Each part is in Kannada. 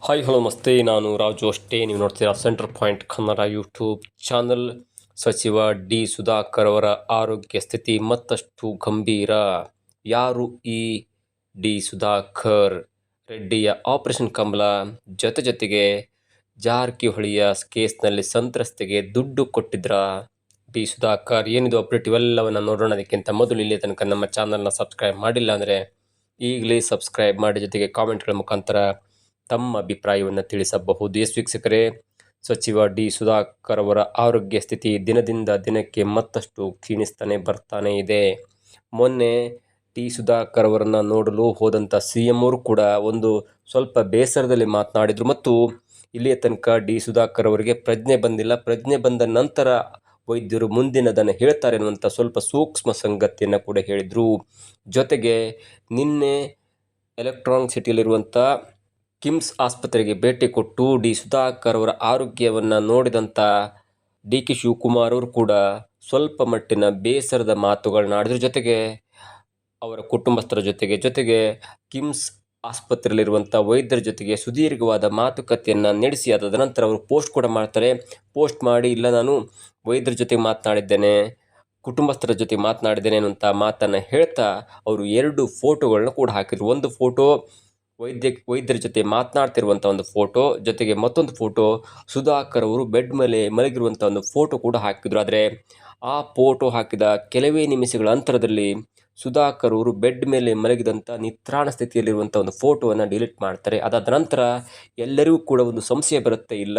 ಹಾಯ್ ಹಲೋ ನಮಸ್ತೆ, ನಾನು ರಾಜು ಅಷ್ಟೇ. ನೀವು ನೋಡ್ತೀರಾ centre point Kannada YouTube channel. ಸಚಿವ ಡಿ ಸುಧಾಕರ್ ಅವರ ಆರೋಗ್ಯ ಸ್ಥಿತಿ ಮತ್ತಷ್ಟು ಗಂಭೀರ. ಯಾರು ಈ ಡಿ ಸುಧಾಕರ್? ರೆಡ್ಡಿಯ ಆಪರೇಷನ್ ಕಮಲ ಜೊತೆಗೆ ಜಾರಕಿಹೊಳಿಯ ಕೇಸ್ನಲ್ಲಿ ಸಂತ್ರಸ್ತೆಗೆ ದುಡ್ಡು ಕೊಟ್ಟಿದ್ರ ಡಿ ಸುಧಾಕರ್? ಏನಿದು ಅಪ್ಡೇಟ್? ಇವೆಲ್ಲವನ್ನು ನೋಡೋಣ. ಅದಕ್ಕಿಂತ ಮೊದಲು ಇಲ್ಲಿ ತನಕ ನಮ್ಮ ಚಾನಲ್ನ ಸಬ್ಸ್ಕ್ರೈಬ್ ಮಾಡಿಲ್ಲ ಅಂದರೆ ಈಗಲೇ ಸಬ್ಸ್ಕ್ರೈಬ್ ಮಾಡಿ, ಜೊತೆಗೆ ಕಾಮೆಂಟ್ಗಳ ಮುಖಾಂತರ ತಮ್ಮ ಅಭಿಪ್ರಾಯವನ್ನು ತಿಳಿಸಬಹುದು. ವೀಕ್ಷಕರೇ, ಸಚಿವ ಡಿ ಸುಧಾಕರ್ ಅವರ ಆರೋಗ್ಯ ಸ್ಥಿತಿ ದಿನದಿಂದ ದಿನಕ್ಕೆ ಮತ್ತಷ್ಟು ಕ್ಷೀಣಿಸ್ತಾನೆ ಬರ್ತಾನೆ ಇದೆ. ಮೊನ್ನೆ ಡಿ ಸುಧಾಕರ್ ಅವರನ್ನು ನೋಡಲು ಹೋದಂಥ CM ಅವರು ಕೂಡ ಒಂದು ಸ್ವಲ್ಪ ಬೇಸರದಲ್ಲಿ ಮಾತನಾಡಿದರು ಮತ್ತು ಇಲ್ಲಿಯ ತನಕ ಡಿ ಸುಧಾಕರ್ ಅವರಿಗೆ ಪ್ರಜ್ಞೆ ಬಂದಿಲ್ಲ, ಪ್ರಜ್ಞೆ ಬಂದ ನಂತರ ವೈದ್ಯರು ಮುಂದಿನದನ್ನು ಹೇಳ್ತಾರೆ ಅನ್ನುವಂಥ ಸ್ವಲ್ಪ ಸೂಕ್ಷ್ಮ ಸಂಗತಿಯನ್ನು ಕೂಡ ಹೇಳಿದರು. ಜೊತೆಗೆ ನಿನ್ನೆ ಎಲೆಕ್ಟ್ರಾನಿಕ್ ಸಿಟಿಯಲ್ಲಿರುವಂಥ ಕಿಮ್ಸ್ ಆಸ್ಪತ್ರೆಗೆ ಭೇಟಿ ಕೊಟ್ಟು ಡಿ ಸುಧಾಕರ್ ಅವರ ಆರೋಗ್ಯವನ್ನು ನೋಡಿದಂಥ DK ಶಿವಕುಮಾರ್ ಅವರು ಕೂಡ ಸ್ವಲ್ಪ ಮಟ್ಟಿನ ಬೇಸರದ ಮಾತುಗಳನ್ನ ಆಡಿದ್ರ. ಜೊತೆಗೆ ಅವರ ಕುಟುಂಬಸ್ಥರ ಜೊತೆಗೆ ಕಿಮ್ಸ್ ಆಸ್ಪತ್ರೆಯಲ್ಲಿರುವಂಥ ವೈದ್ಯರ ಜೊತೆಗೆ ಸುದೀರ್ಘವಾದ ಮಾತುಕತೆಯನ್ನು ನಡೆಸಿ ಅದಾದ ನಂತರ ಅವರು ಪೋಸ್ಟ್ ಕೂಡ ಮಾಡ್ತಾರೆ. ಪೋಸ್ಟ್ ಮಾಡಿ, ಇಲ್ಲ ನಾನು ವೈದ್ಯರ ಜೊತೆ ಮಾತನಾಡಿದ್ದೇನೆ, ಕುಟುಂಬಸ್ಥರ ಜೊತೆ ಮಾತನಾಡಿದ್ದೇನೆ ಅನ್ನುವಂಥ ಮಾತನ್ನು ಹೇಳ್ತಾ ಅವರು 2 ಫೋಟೋಗಳನ್ನ ಕೂಡ ಹಾಕಿದ್ರು. ಒಂದು ಫೋಟೋ ವೈದ್ಯರ ಜೊತೆ ಮಾತನಾಡ್ತಿರುವಂಥ ಒಂದು ಫೋಟೋ, ಜೊತೆಗೆ ಮತ್ತೊಂದು ಫೋಟೋ ಸುಧಾಕರ್ ಅವರು ಬೆಡ್ ಮೇಲೆ ಮಲಗಿರುವಂಥ ಒಂದು ಫೋಟೋ ಕೂಡ ಹಾಕಿದ್ರು. ಆದರೆ ಆ ಫೋಟೋ ಹಾಕಿದ ಕೆಲವೇ ನಿಮಿಷಗಳ ಅಂತರದಲ್ಲಿ ಸುಧಾಕರ್ ಅವರು ಬೆಡ್ ಮೇಲೆ ಮಲಗಿದಂಥ ನಿತ್ರಾಣ ಸ್ಥಿತಿಯಲ್ಲಿರುವಂಥ ಒಂದು ಫೋಟೋವನ್ನು ಡಿಲೀಟ್ ಮಾಡ್ತಾರೆ. ಅದಾದ ನಂತರ ಎಲ್ಲರಿಗೂ ಕೂಡ ಒಂದು ಸಂಶಯ ಬರುತ್ತೆ, ಇಲ್ಲ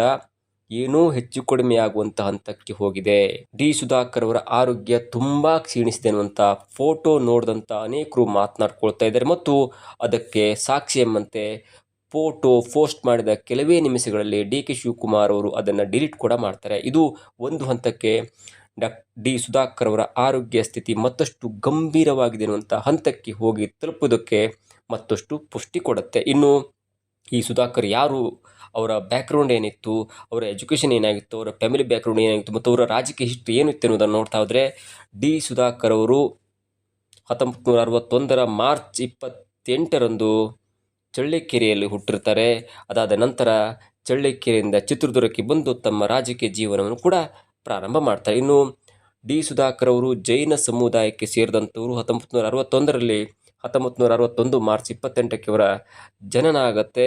ಏನೋ ಹೆಚ್ಚು ಕಡಿಮೆ ಆಗುವಂಥ ಹಂತಕ್ಕೆ ಹೋಗಿದೆ, ಡಿ ಸುಧಾಕರ್ ಅವರ ಆರೋಗ್ಯ ತುಂಬ ಕ್ಷೀಣಿಸಿದೆ ಅನ್ನುವಂಥ ಫೋಟೋ ನೋಡಿದಂಥ ಅನೇಕರು ಮಾತನಾಡ್ಕೊಳ್ತಾ ಇದ್ದಾರೆ. ಮತ್ತು ಅದಕ್ಕೆ ಸಾಕ್ಷಿ ಎಂಬಂತೆ ಫೋಟೋ ಪೋಸ್ಟ್ ಮಾಡಿದ ಕೆಲವೇ ನಿಮಿಷಗಳಲ್ಲಿ DK ಶಿವಕುಮಾರ್ ಅವರು ಅದನ್ನು ಡಿಲೀಟ್ ಕೂಡ ಮಾಡ್ತಾರೆ. ಇದು ಒಂದು ಹಂತಕ್ಕೆ ಡಿ ಸುಧಾಕರ್ ಅವರ ಆರೋಗ್ಯ ಸ್ಥಿತಿ ಮತ್ತಷ್ಟು ಗಂಭೀರವಾಗಿದೆ ಅನ್ನುವಂಥ ಹಂತಕ್ಕೆ ಹೋಗಿ ತಲುಪುವುದಕ್ಕೆ ಮತ್ತಷ್ಟು ಪುಷ್ಟಿ ಕೊಡುತ್ತೆ. ಇನ್ನು ಈ ಸುಧಾಕರ್ ಯಾರು, ಅವರ ಬ್ಯಾಕ್ಗ್ರೌಂಡ್ ಏನಿತ್ತು, ಅವರ ಎಜುಕೇಷನ್ ಏನಾಗಿತ್ತು, ಅವರ ಫ್ಯಾಮಿಲಿ ಬ್ಯಾಕ್ಗ್ರೌಂಡ್ ಏನಾಗಿತ್ತು ಮತ್ತು ಅವರ ರಾಜಕೀಯ ಹಿಸ್ಟ್ರಿ ಏನಿತ್ತು ಅನ್ನೋದನ್ನು ನೋಡ್ತಾ ಹೋದರೆ, ಡಿ ಸುಧಾಕರ್ ಅವರು 1961 ಮಾರ್ಚ್ 28ರಂದು ಚಳ್ಳಕೆರೆಯಲ್ಲಿ ಹುಟ್ಟಿರ್ತಾರೆ. ಅದಾದ ನಂತರ ಚಳ್ಳಕೆರೆಯಿಂದ ಚಿತ್ರದುರ್ಗಕ್ಕೆ ಬಂದು ತಮ್ಮ ರಾಜಕೀಯ ಜೀವನವನ್ನು ಕೂಡ ಪ್ರಾರಂಭ ಮಾಡ್ತಾರೆ. ಇನ್ನು ಡಿ ಸುಧಾಕರ್ ಅವರು ಜೈನ ಸಮುದಾಯಕ್ಕೆ ಸೇರಿದಂಥವರು. 1961 ಮಾರ್ಚ್ 28ಕ್ಕೆ ಅವರ ಜನನ ಆಗತ್ತೆ.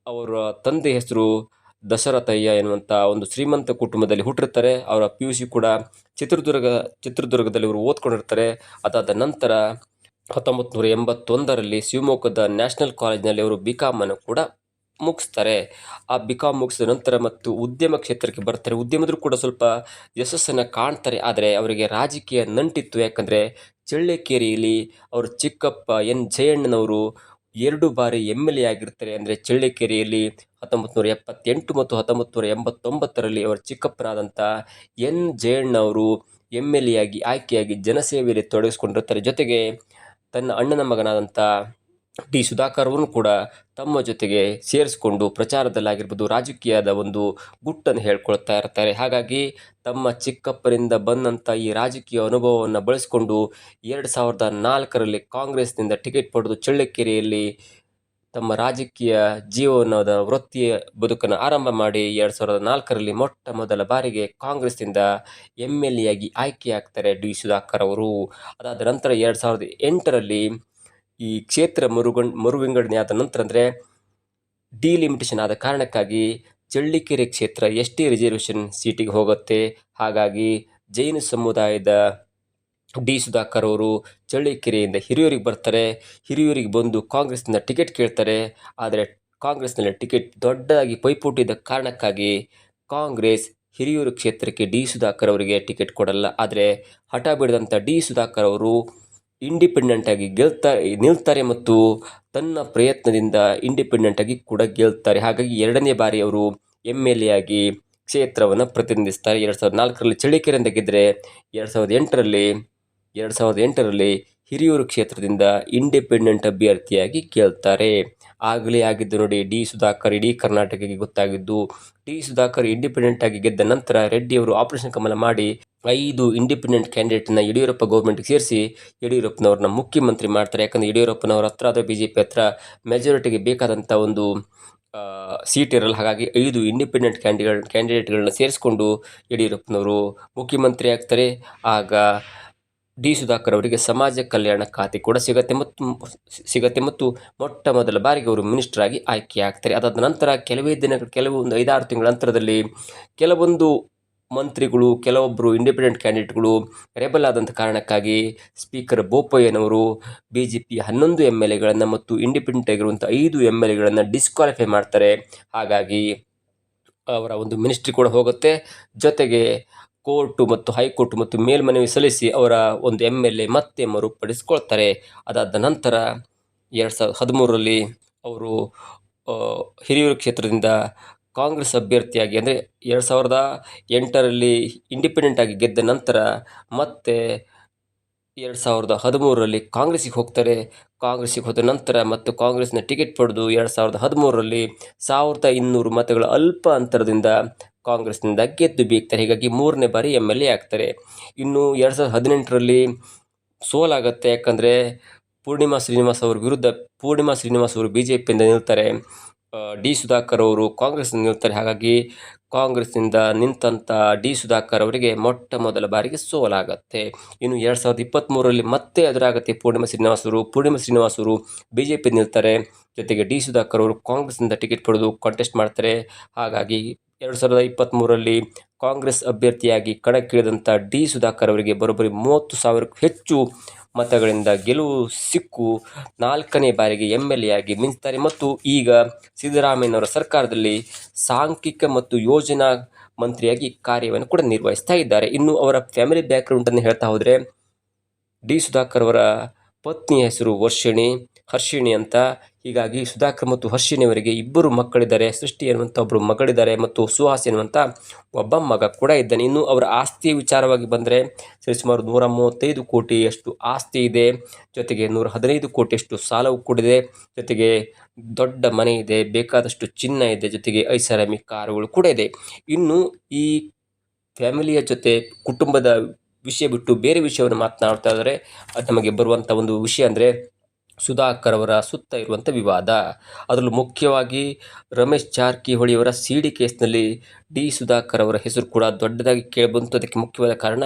ಅವರ ತಂದೆ ಹೆಸರು ದಶರಥಯ್ಯ ಎನ್ನುವಂಥ ಒಂದು ಶ್ರೀಮಂತ ಕುಟುಂಬದಲ್ಲಿ ಹುಟ್ಟಿರ್ತಾರೆ. ಅವರ PUC ಕೂಡ ಚಿತ್ರದುರ್ಗದಲ್ಲಿ ಅವರು ಓದ್ಕೊಂಡಿರ್ತಾರೆ. ಅದಾದ ನಂತರ 1981ರಲ್ಲಿ ಶಿವಮೊಗ್ಗದ ನ್ಯಾಷನಲ್ ಕಾಲೇಜ್ನಲ್ಲಿ ಅವರು BCom ಅನ್ನು ಕೂಡ ಮುಗಿಸ್ತಾರೆ. ಆ BCom ಮುಗಿಸಿದ ನಂತರ ಮತ್ತು ಉದ್ಯಮ ಕ್ಷೇತ್ರಕ್ಕೆ ಬರ್ತಾರೆ. ಉದ್ಯಮದ್ರು ಕೂಡ ಸ್ವಲ್ಪ ಯಶಸ್ಸನ್ನು ಕಾಣ್ತಾರೆ. ಆದರೆ ಅವರಿಗೆ ರಾಜಕೀಯ ನಂಟಿತ್ತು. ಯಾಕಂದರೆ ಚಳ್ಳಕೆರೆಯಲ್ಲಿ ಅವರ ಚಿಕ್ಕಪ್ಪ N ಜಯಣ್ಣನವರು 2 ಬಾರಿ MLA ಆಗಿರ್ತಾರೆ. ಅಂದರೆ ಚಳ್ಳಕೆರೆಯಲ್ಲಿ 1978 ಮತ್ತು 1989ರಲ್ಲಿ ಅವರ ಚಿಕ್ಕಪ್ಪನಾದಂಥ N ಜಯಣ್ಣ ಅವರು MLA ಆಗಿ ಆಯ್ಕೆಯಾಗಿ ಜನಸೇವೆಯಲ್ಲಿ ತೊಡಗಿಸ್ಕೊಂಡಿರ್ತಾರೆ. ಜೊತೆಗೆ ತನ್ನ ಅಣ್ಣನ ಮಗನಾದಂಥ ಡಿ ಸುಧಾಕರ್ ಅವರನ್ನು ಕೂಡ ತಮ್ಮ ಜೊತೆಗೆ ಸೇರಿಸಿಕೊಂಡು ಪ್ರಚಾರದಲ್ಲಾಗಿರ್ಬೋದು, ರಾಜಕೀಯದ ಒಂದು ಗುಟ್ಟನ್ನು ಹೇಳ್ಕೊಳ್ತಾ ಇರ್ತಾರೆ. ಹಾಗಾಗಿ ತಮ್ಮ ಚಿಕ್ಕಪ್ಪರಿಂದ ಬಂದಂಥ ಈ ರಾಜಕೀಯ ಅನುಭವವನ್ನು ಬಳಸಿಕೊಂಡು 2004ರಲ್ಲಿ ಕಾಂಗ್ರೆಸ್ನಿಂದ ಟಿಕೆಟ್ ಪಡೆದು ಚಳ್ಳಕೆರೆಯಲ್ಲಿ ತಮ್ಮ ರಾಜಕೀಯ ಜೀವನದ ವೃತ್ತಿಯ ಬದುಕನ್ನು ಆರಂಭ ಮಾಡಿ 2004ರಲ್ಲಿ ಮೊಟ್ಟ ಮೊದಲ ಬಾರಿಗೆ ಕಾಂಗ್ರೆಸ್ನಿಂದ MLA ಆಗಿ ಆಯ್ಕೆಯಾಗ್ತಾರೆ ಡಿ ಸುಧಾಕರ್ ಅವರು. ಅದಾದ ನಂತರ 2008ರಲ್ಲಿ ಈ ಕ್ಷೇತ್ರ ಮರುವಿಂಗಡಣೆ ಆದ ನಂತರ, ಅಂದರೆ ಡಿಲಿಮಿಟೇಷನ್ ಆದ ಕಾರಣಕ್ಕಾಗಿ ಚಳ್ಳಕೆರೆ ಕ್ಷೇತ್ರ ST ರಿಸರ್ವೇಷನ್ ಸೀಟಿಗೆ ಹೋಗುತ್ತೆ. ಹಾಗಾಗಿ ಜೈನ ಸಮುದಾಯದ ಡಿ ಸುಧಾಕರ್ ಅವರು ಚಳ್ಳಕೆರೆಯಿಂದ ಹಿರಿಯೂರಿಗೆ ಬರ್ತಾರೆ. ಹಿರಿಯೂರಿಗೆ ಬಂದು ಕಾಂಗ್ರೆಸ್ನಿಂದ ಟಿಕೆಟ್ ಕೇಳ್ತಾರೆ. ಆದರೆ ಕಾಂಗ್ರೆಸ್ನಲ್ಲಿ ಟಿಕೆಟ್ ದೊಡ್ಡದಾಗಿ ಪೈಪೋಟಿ ಇದ್ದ ಕಾರಣಕ್ಕಾಗಿ ಕಾಂಗ್ರೆಸ್ ಹಿರಿಯೂರು ಕ್ಷೇತ್ರಕ್ಕೆ ಡಿ ಸುಧಾಕರ್ ಅವರಿಗೆ ಟಿಕೆಟ್ ಕೊಡಲ್ಲ. ಆದರೆ ಹಠ ಬಿಡದಂಥ ಡಿ ಸುಧಾಕರ್ ಅವರು ಇಂಡಿಪೆಂಡೆಂಟ್ ಆಗಿ ನಿಲ್ತಾರೆ ಮತ್ತು ತನ್ನ ಪ್ರಯತ್ನದಿಂದ ಇಂಡಿಪೆಂಡೆಂಟ್ ಆಗಿ ಕೂಡ ಗೆಲ್ತಾರೆ. ಹಾಗಾಗಿ 2ನೇ ಬಾರಿ ಅವರು MLA ಆಗಿ ಕ್ಷೇತ್ರವನ್ನು ಪ್ರತಿನಿಧಿಸ್ತಾರೆ. 2004ರಲ್ಲಿ ಚಳ್ಳಕೆರೆಯಿಂದ ಗೆದ್ದರೆ 2008ರಲ್ಲಿ ಹಿರಿಯೂರು ಕ್ಷೇತ್ರದಿಂದ ಇಂಡಿಪೆಂಡೆಂಟ್ ಅಭ್ಯರ್ಥಿಯಾಗಿ ಗೆಲ್ತಾರೆ. ಆಗಲೇ ಆಗಿದ್ದು ನೋಡಿ, ಡಿ ಸುಧಾಕರ್ ಇಡೀ ಕರ್ನಾಟಕಕ್ಕೆ ಗೊತ್ತಾಗಿದ್ದು. ಡಿ ಸುಧಾಕರ್ ಇಂಡಿಪೆಂಡೆಂಟ್ ಆಗಿ ಗೆದ್ದ ನಂತರ ರೆಡ್ಡಿಯವರು ಆಪರೇಷನ್ ಕಮಲ ಮಾಡಿ 5 ಇಂಡಿಪೆಂಡೆಂಟ್ ಕ್ಯಾಂಡಿಡೇಟ್ನ ಯಡಿಯೂರಪ್ಪ ಗೌರ್ಮೆಂಟ್ಗೆ ಸೇರಿಸಿ ಯಡಿಯೂರಪ್ಪನವ್ರನ್ನ ಮುಖ್ಯಮಂತ್ರಿ ಮಾಡ್ತಾರೆ. ಯಾಕಂದರೆ ಯಡಿಯೂರಪ್ಪನವ್ರ ಹತ್ರ ಅಥವಾ BJP ಹತ್ರ ಮೆಜಾರಿಟಿಗೆ ಬೇಕಾದಂಥ ಒಂದು ಸೀಟ್ ಇರಲ್ಲ. ಹಾಗಾಗಿ 5 ಇಂಡಿಪೆಂಡೆಂಟ್ ಕ್ಯಾಂಡಿಡೇಟ್ಗಳನ್ನ ಸೇರಿಸಿಕೊಂಡು ಯಡಿಯೂರಪ್ಪನವರು ಮುಖ್ಯಮಂತ್ರಿ ಆಗ್ತಾರೆ. ಆಗ ಡಿ ಸುಧಾಕರ್ ಅವರಿಗೆ ಸಮಾಜ ಕಲ್ಯಾಣ ಖಾತೆ ಕೂಡ ಸಿಗತ್ತೆ ಮತ್ತು ಮೊಟ್ಟ ಮೊದಲ ಬಾರಿಗೆ ಅವರು ಮಿನಿಸ್ಟರ್ ಆಗಿ ಆಯ್ಕೆ ಆಗ್ತಾರೆ. ಅದಾದ ನಂತರ ಕೆಲವೊಂದು 5-6 ತಿಂಗಳ ನಂತರದಲ್ಲಿ ಕೆಲವೊಂದು ಮಂತ್ರಿಗಳು, ಕೆಲವೊಬ್ಬರು ಇಂಡಿಪೆಂಡೆಂಟ್ ಕ್ಯಾಂಡಿಡೇಟ್ಗಳು ರೆಬಲ್ ಆದಂಥ ಕಾರಣಕ್ಕಾಗಿ ಸ್ಪೀಕರ್ ಬೋಪಯ್ಯನವರು BJP 11 MLAಗಳನ್ನು ಮತ್ತು ಇಂಡಿಪೆಂಡೆಂಟ್ ಆಗಿರುವಂಥ 5 MLAಗಳನ್ನು ಡಿಸ್ಕ್ವಾಲಿಫೈ ಮಾಡ್ತಾರೆ. ಹಾಗಾಗಿ ಅವರ ಒಂದು ಮಿನಿಸ್ಟ್ರಿ ಕೂಡ ಹೋಗುತ್ತೆ. ಜೊತೆಗೆ ಕೋರ್ಟು ಮತ್ತು ಹೈಕೋರ್ಟ್ ಮತ್ತು ಮೇಲ್ಮನವಿ ಸಲ್ಲಿಸಿ ಅವರ ಒಂದು MLA ಮತ್ತೆ ಮರುಪಡಿಸ್ಕೊಳ್ತಾರೆ. ಅದಾದ ನಂತರ 2013ರಲ್ಲಿ ಅವರು ಹಿರಿಯೂರು ಕ್ಷೇತ್ರದಿಂದ ಕಾಂಗ್ರೆಸ್ ಅಭ್ಯರ್ಥಿಯಾಗಿ, ಅಂದರೆ 2008ರಲ್ಲಿ ಇಂಡಿಪೆಂಡೆಂಟ್ ಆಗಿ ಗೆದ್ದ ನಂತರ ಮತ್ತೆ 2013ರಲ್ಲಿ ಕಾಂಗ್ರೆಸ್ಸಿಗೆ ಹೋಗ್ತಾರೆ. ಕಾಂಗ್ರೆಸ್ಸಿಗೆ ಹೋದ ನಂತರ ಮತ್ತು ಕಾಂಗ್ರೆಸ್ನ ಟಿಕೆಟ್ ಪಡೆದು 2013ರಲ್ಲಿ 1200 ಮತಗಳ ಅಲ್ಪ ಅಂತರದಿಂದ ಕಾಂಗ್ರೆಸ್ನಿಂದ ಗೆದ್ದು ಬೀಗ್ತಾರೆ. ಹೀಗಾಗಿ 3ನೇ ಬಾರಿ MLA ಆಗ್ತಾರೆ. ಇನ್ನು 2018ರಲ್ಲಿ ಸೋಲಾಗತ್ತೆ. ಯಾಕಂದರೆ ಪೂರ್ಣಿಮಾ ಶ್ರೀನಿವಾಸ್ ಅವರ ವಿರುದ್ಧ ಪೂರ್ಣಿಮಾ ಶ್ರೀನಿವಾಸ್ ಅವರು BJPಯಿಂದ ನಿಲ್ತಾರೆ, ಡಿ ಸುಧಾಕರ್ ಅವರು ಕಾಂಗ್ರೆಸ್ನಿಂದ ನಿಲ್ತಾರೆ. ಹಾಗಾಗಿ ಕಾಂಗ್ರೆಸ್ನಿಂದ ನಿಂತಹ ಡಿ ಸುಧಾಕರ್ ಅವರಿಗೆ ಮೊಟ್ಟ ಮೊದಲ ಬಾರಿಗೆ ಸೋಲಾಗತ್ತೆ. ಇನ್ನು 2023ರಲ್ಲಿ ಮತ್ತೆ ಎದುರಾಗುತ್ತೆ ಪೂರ್ಣಿಮಾ ಶ್ರೀನಿವಾಸ್ ಅವರು BJP ನಿಲ್ತಾರೆ. ಜೊತೆಗೆ ಡಿ ಸುಧಾಕರ್ ಅವರು ಕಾಂಗ್ರೆಸ್ನಿಂದ ಟಿಕೆಟ್ ಪಡೆದು ಕಾಂಟೆಸ್ಟ್ ಮಾಡ್ತಾರೆ. ಹಾಗಾಗಿ 2023ರಲ್ಲಿ ಕಾಂಗ್ರೆಸ್ ಅಭ್ಯರ್ಥಿಯಾಗಿ ಕಣಕ್ಕಿಳಿದಂಥ ಡಿ ಸುಧಾಕರ್ ಅವರಿಗೆ ಬರೋಬ್ಬರಿ 30,000ಕ್ಕೂ ಹೆಚ್ಚು ಮತಗಳಿಂದ ಗೆಲುವು ಸಿಕ್ಕು 4ನೇ ಬಾರಿಗೆ MLA ಆಗಿ ಮಿಂಚ್ತಾರೆ. ಮತ್ತು ಈಗ ಸಿದ್ದರಾಮಯ್ಯನವರ ಸರ್ಕಾರದಲ್ಲಿ ಸಾಂಖ್ಯಿಕ ಮತ್ತು ಯೋಜನಾ ಮಂತ್ರಿಯಾಗಿ ಕಾರ್ಯವನ್ನು ಕೂಡ ನಿರ್ವಹಿಸ್ತಾ ಇದ್ದಾರೆ. ಇನ್ನು ಅವರ ಫ್ಯಾಮಿಲಿ ಬ್ಯಾಕ್ಗ್ರೌಂಡನ್ನು ಹೇಳ್ತಾ ಹೋದರೆ, ಡಿ ಸುಧಾಕರ್ ಅವರ ಪತ್ನಿಯ ಹೆಸರು ಹರ್ಷಿಣಿ ಅಂತ. ಹೀಗಾಗಿ ಸುಧಾಕರ್ ಮತ್ತು ಹರ್ಷಿಣಿ ಅವರಿಗೆ 2 ಮಕ್ಕಳಿದ್ದಾರೆ. ಸೃಷ್ಟಿ ಎನ್ನುವಂಥ ಒಬ್ಬರು ಮಗಳಿದ್ದಾರೆ ಮತ್ತು ಸುಹಾಸ್ ಎನ್ನುವಂಥ ಒಬ್ಬ ಮಗ ಕೂಡ ಇದ್ದಾನೆ. ಇನ್ನು ಅವರ ಆಸ್ತಿ ವಿಚಾರವಾಗಿ ಬಂದರೆ ಸರಿಸುಮಾರು 135 ಕೋಟಿಯಷ್ಟು ಆಸ್ತಿ ಇದೆ. ಜೊತೆಗೆ 115 ಕೋಟಿಯಷ್ಟು ಸಾಲವು ಕೂಡಿದೆ. ಜೊತೆಗೆ ದೊಡ್ಡ ಮನೆ ಇದೆ, ಬೇಕಾದಷ್ಟು ಚಿನ್ನ ಇದೆ, ಜೊತೆಗೆ ಐಷಾರಾಮಿ ಕಾರುಗಳು ಕೂಡ ಇದೆ. ಇನ್ನು ಈ ಫ್ಯಾಮಿಲಿಯ ಜೊತೆ ಕುಟುಂಬದ ವಿಷಯ ಬಿಟ್ಟು ಬೇರೆ ವಿಷಯವನ್ನು ಮಾತನಾಡ್ತಾ ಇದ್ದಾರೆ. ಅದು ನಮಗೆ ಬರುವಂಥ ಒಂದು ವಿಷಯ ಅಂದರೆ ಸುಧಾಕರ್ ಅವರ ಸುತ್ತ ಇರುವಂಥ ವಿವಾದ. ಅದರಲ್ಲೂ ಮುಖ್ಯವಾಗಿ ರಮೇಶ್ ಜಾರಕಿಹೊಳಿ ಅವರ CD ಕೇಸ್ನಲ್ಲಿ ಡಿ ಸುಧಾಕರ್ ಅವರ ಹೆಸರು ಕೂಡ ದೊಡ್ಡದಾಗಿ ಕೇಳಿಬಂತು. ಅದಕ್ಕೆ ಮುಖ್ಯವಾದ ಕಾರಣ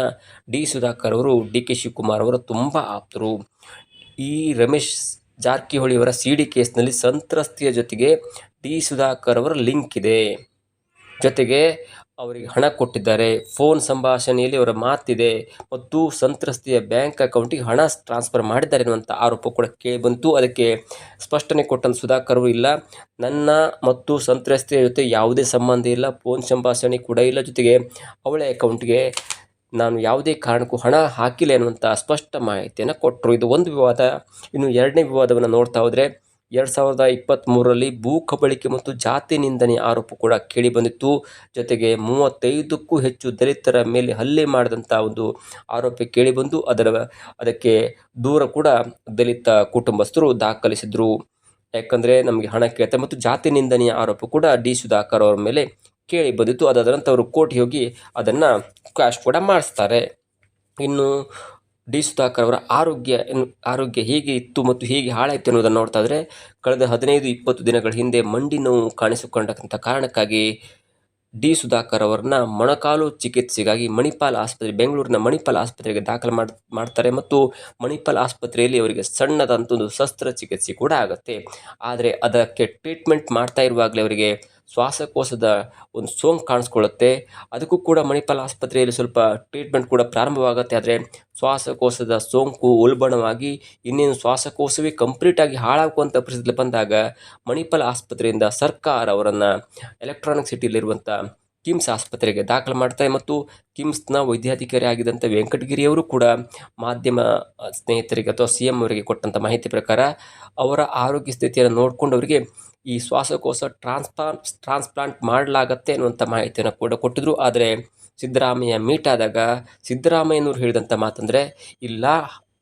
ಡಿ ಸುಧಾಕರ್ ಅವರು DK ಶಿವಕುಮಾರ್ ಅವರ ತುಂಬ ಆಪ್ತರು. ಈ ರಮೇಶ್ ಜಾರಕಿಹೊಳಿ ಅವರ CD ಕೇಸ್ನಲ್ಲಿ ಸಂತ್ರಸ್ತೆಯ ಜೊತೆಗೆ ಡಿ ಸುಧಾಕರ್ ಅವರ ಲಿಂಕ್ ಇದೆ. ಜೊತೆಗೆ ಅವರಿಗೆ ಹಣ ಕೊಟ್ಟಿದ್ದಾರೆ, ಫೋನ್ ಸಂಭಾಷಣೆಯಲ್ಲಿ ಅವರ ಮಾತಿದೆ ಮತ್ತು ಸಂತ್ರಸ್ತೆಯ ಬ್ಯಾಂಕ್ ಅಕೌಂಟಿಗೆ ಹಣ ಟ್ರಾನ್ಸ್ಫರ್ ಮಾಡಿದ್ದಾರೆ ಎನ್ನುವಂಥ ಆರೋಪ ಕೂಡ ಕೇಳಿಬಂತು. ಅದಕ್ಕೆ ಸ್ಪಷ್ಟನೆ ಕೊಟ್ಟಂತ ಸುಧಾಕರ್ ಅವರು, ಇಲ್ಲ, ನನ್ನ ಮತ್ತು ಸಂತ್ರಸ್ತೆಯ ಜೊತೆ ಯಾವುದೇ ಸಂಬಂಧ ಇಲ್ಲ, ಫೋನ್ ಸಂಭಾಷಣೆ ಕೂಡ ಇಲ್ಲ, ಜೊತೆಗೆ ಅವಳ ಅಕೌಂಟ್ಗೆ ನಾನು ಯಾವುದೇ ಕಾರಣಕ್ಕೂ ಹಣ ಹಾಕಿಲ್ಲ ಎನ್ನುವಂಥ ಸ್ಪಷ್ಟ ಮಾಹಿತಿಯನ್ನು ಕೊಟ್ಟರು. ಇದು ಒಂದು ವಿವಾದ. ಇನ್ನು 2ನೇ ವಿವಾದವನ್ನು ನೋಡ್ತಾ ಹೋದರೆ 2023ರಲ್ಲಿ ಭೂ ಕಬಳಿಕೆ ಮತ್ತು ಜಾತಿ ನಿಂದನೆ ಆರೋಪ ಕೂಡ ಕೇಳಿಬಂದಿತ್ತು. ಜೊತೆಗೆ 35ಕ್ಕೂ ಹೆಚ್ಚು ದಲಿತರ ಮೇಲೆ ಹಲ್ಲೆ ಮಾಡಿದಂಥ ಒಂದು ಆರೋಪ ಕೇಳಿಬಂದು ಅದಕ್ಕೆ ದೂರ ಕೂಡ ದಲಿತ ಕುಟುಂಬಸ್ಥರು ದಾಖಲಿಸಿದರು. ಯಾಕಂದರೆ ನಮಗೆ ಹಣ ಕೇಳ್ತಾರೆ ಮತ್ತು ಜಾತಿ ನಿಂದನೆಯ ಆರೋಪ ಕೂಡ ಡಿ ಸುಧಾಕರ್ ಅವರ ಮೇಲೆ ಕೇಳಿ ಬಂದಿತ್ತು. ಅದಾದ ನಂತರ ಅವರು ಕೋರ್ಟ್ಗೆ ಹೋಗಿ ಅದನ್ನು ಕ್ವಾಶ್ ಕೂಡ ಮಾಡಿಸ್ತಾರೆ. ಇನ್ನು ಡಿ ಸುಧಾಕರ್ ಅವರ ಆರೋಗ್ಯ ಹೇಗೆ ಇತ್ತು ಮತ್ತು ಹೇಗೆ ಹಾಳಾಯಿತು ಅನ್ನೋದನ್ನು ನೋಡ್ತಾ ಇದ್ದರೆ, ಕಳೆದ 15-20 ದಿನಗಳ ಹಿಂದೆ ಮಂಡಿ ನೋವು ಕಾಣಿಸಿಕೊಂಡಂಥ ಕಾರಣಕ್ಕಾಗಿ ಡಿ ಸುಧಾಕರ್ ಅವರನ್ನ ಮೊಣಕಾಲು ಚಿಕಿತ್ಸೆಗಾಗಿ ಬೆಂಗಳೂರಿನ ಮಣಿಪಾಲ್ ಆಸ್ಪತ್ರೆಗೆ ದಾಖಲು ಮಾಡ್ತಾರೆ ಮತ್ತು ಮಣಿಪಾಲ್ ಆಸ್ಪತ್ರೆಯಲ್ಲಿ ಅವರಿಗೆ ಸಣ್ಣದಂತೊಂದು ಶಸ್ತ್ರಚಿಕಿತ್ಸೆ ಕೂಡ ಆಗುತ್ತೆ. ಆದರೆ ಅದಕ್ಕೆ ಟ್ರೀಟ್ಮೆಂಟ್ ಮಾಡ್ತಾ ಇರುವಾಗಲೇ ಅವರಿಗೆ ಶ್ವಾಸಕೋಶದ ಒಂದು ಸೋಂಕು ಕಾಣಿಸ್ಕೊಳ್ಳುತ್ತೆ. ಅದಕ್ಕೂ ಕೂಡ ಮಣಿಪಾಲ್ ಆಸ್ಪತ್ರೆಯಲ್ಲಿ ಸ್ವಲ್ಪ ಟ್ರೀಟ್ಮೆಂಟ್ ಕೂಡ ಪ್ರಾರಂಭವಾಗುತ್ತೆ. ಆದರೆ ಶ್ವಾಸಕೋಶದ ಸೋಂಕು ಉಲ್ಬಣವಾಗಿ ಇನ್ನೇನು ಶ್ವಾಸಕೋಶವೇ ಕಂಪ್ಲೀಟಾಗಿ ಹಾಳಾಗುವಂಥ ಪರಿಸ್ಥಿತಿ ಬಂದಾಗ ಮಣಿಪಾಲ್ ಆಸ್ಪತ್ರೆಯಿಂದ ಸರ್ಕಾರ ಅವರನ್ನು ಎಲೆಕ್ಟ್ರಾನಿಕ್ ಸಿಟಿಯಲ್ಲಿರುವಂಥ ಕಿಮ್ಸ್ ಆಸ್ಪತ್ರೆಗೆ ದಾಖಲು ಮಾಡ್ತಾರೆ. ಮತ್ತು ಕಿಮ್ಸ್ನ ವೈದ್ಯಾಧಿಕಾರಿ ಆಗಿದ್ದಂಥ ವೆಂಕಟಗಿರಿಯವರು ಕೂಡ ಮಾಧ್ಯಮ ಸ್ನೇಹಿತರಿಗೆ ಅಥವಾ CM ಅವರಿಗೆ ಕೊಟ್ಟಂಥ ಮಾಹಿತಿ ಪ್ರಕಾರ ಅವರ ಆರೋಗ್ಯ ಸ್ಥಿತಿಯನ್ನು ನೋಡಿಕೊಂಡು ಅವರಿಗೆ ಈ ಶ್ವಾಸಕೋಶ ಟ್ರಾನ್ಸ್ಪ್ಲಾಂಟ್ ಮಾಡಲಾಗತ್ತೆ ಅನ್ನುವಂಥ ಮಾಹಿತಿಯನ್ನು ಕೂಡ ಕೊಟ್ಟಿದ್ರು. ಆದರೆ ಸಿದ್ದರಾಮಯ್ಯ ಮೀಟ್ ಆದಾಗ ಸಿದ್ದರಾಮಯ್ಯನವರು ಹೇಳಿದಂಥ ಮಾತಂದರೆ, ಇಲ್ಲ,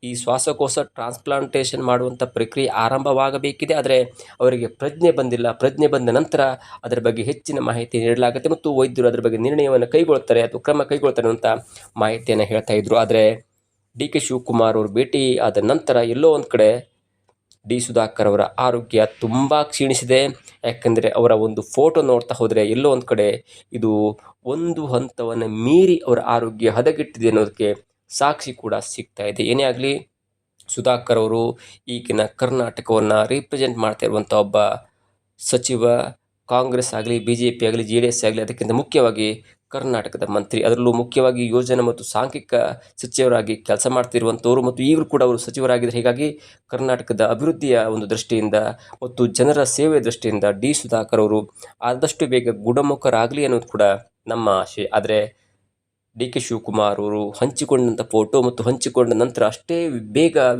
ಈ ಶ್ವಾಸಕೋಶ ಟ್ರಾನ್ಸ್ಪ್ಲಾಂಟೇಷನ್ ಮಾಡುವಂಥ ಪ್ರಕ್ರಿಯೆ ಆರಂಭವಾಗಬೇಕಿದೆ, ಆದರೆ ಅವರಿಗೆ ಪ್ರಜ್ಞೆ ಬಂದಿಲ್ಲ. ಪ್ರಜ್ಞೆ ಬಂದ ನಂತರ ಅದರ ಬಗ್ಗೆ ಹೆಚ್ಚಿನ ಮಾಹಿತಿ ನೀಡಲಾಗುತ್ತೆ ಮತ್ತು ವೈದ್ಯರು ಅದರ ಬಗ್ಗೆ ನಿರ್ಣಯವನ್ನು ಕೈಗೊಳ್ತಾರೆ ಅಥವಾ ಕ್ರಮ ಕೈಗೊಳ್ತಾರೆ ಅಂತ ಮಾಹಿತಿಯನ್ನು ಹೇಳ್ತಾ ಇದ್ರು. ಆದರೆ DK ಶಿವಕುಮಾರ್ ಅವರು ಭೇಟಿ ಆದ ನಂತರ ಎಲ್ಲೋ ಒಂದು ಕಡೆ ಡಿ ಸುಧಾಕರ್ ಅವರ ಆರೋಗ್ಯ ತುಂಬ ಕ್ಷೀಣಿಸಿದೆ. ಯಾಕೆಂದರೆ ಅವರ ಒಂದು ಫೋಟೋ ನೋಡ್ತಾ ಹೋದರೆ ಎಲ್ಲೋ ಒಂದು ಕಡೆ ಇದು ಒಂದು ಹಂತವನ್ನು ಮೀರಿ ಅವರ ಆರೋಗ್ಯ ಹದಗೆಟ್ಟಿದೆ ಅನ್ನೋದಕ್ಕೆ ಸಾಕ್ಷಿ ಕೂಡ ಸಿಗ್ತಾ ಇದೆ. ಏನೇ ಆಗಲಿ, ಸುಧಾಕರ್ ಅವರು ಈಗಿನ ಕರ್ನಾಟಕವನ್ನು ರಿಪ್ರೆಸೆಂಟ್ ಮಾಡ್ತಾ ಇರುವಂಥ ಒಬ್ಬ ಸಚಿವ. ಕಾಂಗ್ರೆಸ್ ಆಗಲಿ, BJP ಆಗಲಿ, JDS ಆಗಲಿ, ಅದಕ್ಕಿಂತ ಮುಖ್ಯವಾಗಿ ಕರ್ನಾಟಕದ ಮಂತ್ರಿ, ಅದರಲ್ಲೂ ಮುಖ್ಯವಾಗಿ ಯೋಜನೆ ಮತ್ತು ಸಾಂಖ್ಯಿಕ ಸಚಿವರಾಗಿ ಕೆಲಸ ಮಾಡ್ತಿರುವಂಥವರು ಮತ್ತು ಈಗಲೂ ಕೂಡ ಅವರು ಸಚಿವರಾಗಿದ್ದಾರೆ. ಹೀಗಾಗಿ ಕರ್ನಾಟಕದ ಅಭಿವೃದ್ಧಿಯ ಒಂದು ದೃಷ್ಟಿಯಿಂದ ಮತ್ತು ಜನರ ಸೇವೆ ದೃಷ್ಟಿಯಿಂದ ಡಿ ಸುಧಾಕರ್ ಅವರು ಆದಷ್ಟು ಬೇಗ ಗುಣಮುಖರಾಗಲಿ ಅನ್ನೋದು ಕೂಡ ನಮ್ಮ ಆಶೆ. ಆದರೆ DK ಶಿವಕುಮಾರ್ ಅವರು ಹಂಚಿಕೊಂಡಂಥ ಫೋಟೋ ಮತ್ತು ಹಂಚಿಕೊಂಡ ನಂತರ ಅಷ್ಟೇ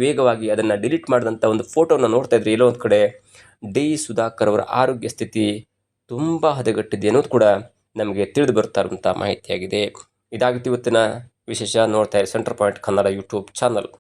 ವೇಗವಾಗಿ ಅದನ್ನು ಡಿಲೀಟ್ ಮಾಡಿದಂಥ ಒಂದು ಫೋಟೋವನ್ನು ನೋಡ್ತಾ ಇದ್ರೆ ಎಲ್ಲೋ ಒಂದು ಕಡೆ ಡಿ ಸುಧಾಕರ್ ಅವರ ಆರೋಗ್ಯ ಸ್ಥಿತಿ ತುಂಬ ಹದಗೆಟ್ಟಿದೆ ಅನ್ನೋದು ಕೂಡ ನಮಗೆ ತಿಳಿದು ಬರ್ತಾ ಇರುವಂಥ ಮಾಹಿತಿಯಾಗಿದೆ. ಇದಾಗಿತ್ತು ಇವತ್ತಿನ ವಿಶೇಷ. ನೋಡ್ತಾ ಇರಿ centre point Kannada YouTube channel.